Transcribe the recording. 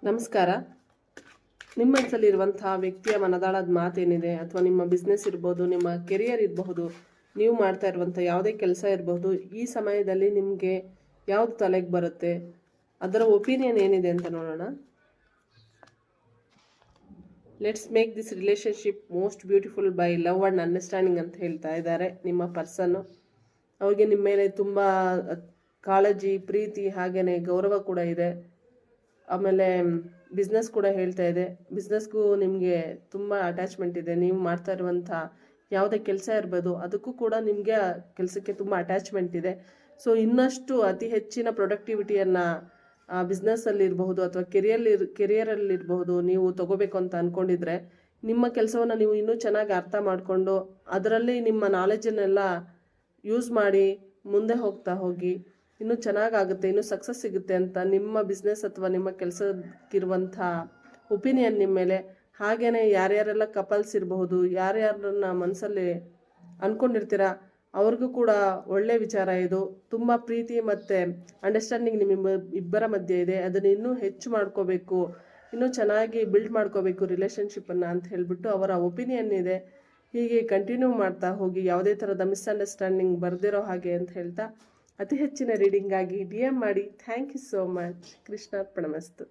ನಮಸ್ಕಾರ. ನಿಮ್ಮ ಮನಸ್ಸಲ್ಲಿರುವಂತಹ ವ್ಯಕ್ತಿಯ ಮನದಾಳದ ಮಾತೇನಿದೆ, ಅಥವಾ ನಿಮ್ಮ ಬಿಸ್ನೆಸ್ ಇರ್ಬೋದು, ನಿಮ್ಮ ಕೆರಿಯರ್ ಇರಬಹುದು, ನೀವು ಮಾಡ್ತಾ ಇರುವಂಥ ಯಾವುದೇ ಕೆಲಸ ಇರಬಹುದು, ಈ ಸಮಯದಲ್ಲಿ ನಿಮಗೆ ಯಾವುದು ತಲೆಗೆ ಬರುತ್ತೆ, ಅದರ ಒಪಿನಿಯನ್ ಏನಿದೆ ಅಂತ ನೋಡೋಣ. Let's make this relationship most beautiful by love and understanding ಅಂತ ಹೇಳ್ತಾ ಇದ್ದಾರೆ ನಿಮ್ಮ ಪರ್ಸನ್ನು. ಅವ್ರಿಗೆ ನಿಮ್ಮ ಮೇಲೆ ತುಂಬ ಕಾಳಜಿ, ಪ್ರೀತಿ, ಹಾಗೆಯೇ ಗೌರವ ಕೂಡ ಇದೆ. ಆಮೇಲೆ ಬಿಸ್ನೆಸ್ ಕೂಡ ಹೇಳ್ತಾ ಇದೆ. ಬಿಸ್ನೆಸ್ಗೂ ನಿಮಗೆ ತುಂಬ ಅಟ್ಯಾಚ್ಮೆಂಟ್ ಇದೆ. ನೀವು ಮಾಡ್ತಾ ಇರುವಂಥ ಯಾವುದೇ ಕೆಲಸ ಇರ್ಬೋದು, ಅದಕ್ಕೂ ಕೂಡ ನಿಮಗೆ ಕೆಲಸಕ್ಕೆ ತುಂಬ ಅಟ್ಯಾಚ್ಮೆಂಟ್ ಇದೆ. ಸೊ ಇನ್ನಷ್ಟು ಅತಿ ಹೆಚ್ಚಿನ ಪ್ರೊಡಕ್ಟಿವಿಟಿಯನ್ನು ಬಿಸ್ನೆಸ್ಸಲ್ಲಿ ಇರಬಹುದು ಅಥವಾ ಕೆರಿಯರಲ್ಲಿರಬಹುದು ನೀವು ತಗೋಬೇಕು ಅಂತ ಅಂದ್ಕೊಂಡಿದ್ರೆ, ನಿಮ್ಮ ಕೆಲಸವನ್ನು ನೀವು ಇನ್ನೂ ಚೆನ್ನಾಗಿ ಅರ್ಥ ಮಾಡಿಕೊಂಡು ಅದರಲ್ಲಿ ನಿಮ್ಮ ನಾಲೆಜನ್ನೆಲ್ಲ ಯೂಸ್ ಮಾಡಿ ಮುಂದೆ ಹೋಗ್ತಾ ಹೋಗಿ ಇನ್ನೂ ಚೆನ್ನಾಗಾಗುತ್ತೆ, ಇನ್ನೂ ಸಕ್ಸಸ್ ಸಿಗುತ್ತೆ ಅಂತ ನಿಮ್ಮ ಬಿಸ್ನೆಸ್ ಅಥವಾ ನಿಮ್ಮ ಕೆಲಸಕ್ಕಿರುವಂಥ ಒಪಿನಿಯನ್ ನಿಮ್ಮ ಮೇಲೆ. ಹಾಗೆಯೇ ಯಾರ್ಯಾರೆಲ್ಲ ಕಪಲ್ಸ್ ಇರಬಹುದು, ಯಾರ್ಯಾರನ್ನ ಮನಸ್ಸಲ್ಲಿ ಅಂದ್ಕೊಂಡಿರ್ತೀರ ಅವ್ರಿಗೂ ಕೂಡ ಒಳ್ಳೆಯ ವಿಚಾರ ಇದು. ತುಂಬ ಪ್ರೀತಿ ಮತ್ತು ಅಂಡರ್ಸ್ಟ್ಯಾಂಡಿಂಗ್ ನಿಮ್ಮ ಇಬ್ಬರ ಮಧ್ಯೆ ಇದೆ. ಅದನ್ನು ಇನ್ನೂ ಹೆಚ್ಚು ಮಾಡ್ಕೋಬೇಕು, ಇನ್ನೂ ಚೆನ್ನಾಗಿ ಬಿಲ್ಡ್ ಮಾಡ್ಕೋಬೇಕು ರಿಲೇಷನ್ಶಿಪ್ಪನ್ನು ಅಂತ ಹೇಳಿಬಿಟ್ಟು ಅವರ ಒಪಿನಿಯನ್ ಇದೆ. ಹೀಗೆ ಕಂಟಿನ್ಯೂ ಮಾಡ್ತಾ ಹೋಗಿ, ಯಾವುದೇ ಥರದ ಮಿಸ್ಅಂಡರ್ಸ್ಟ್ಯಾಂಡಿಂಗ್ ಬರ್ದಿರೋ ಹಾಗೆ ಅಂತ ಹೇಳ್ತಾ, ಅತಿ ಹೆಚ್ಚಿನ ರೀಡಿಂಗಾಗಿ DM ಮಾಡಿ. Thank you so much. ಕೃಷ್ಣಾರ್ಪಣಮಸ್ತು.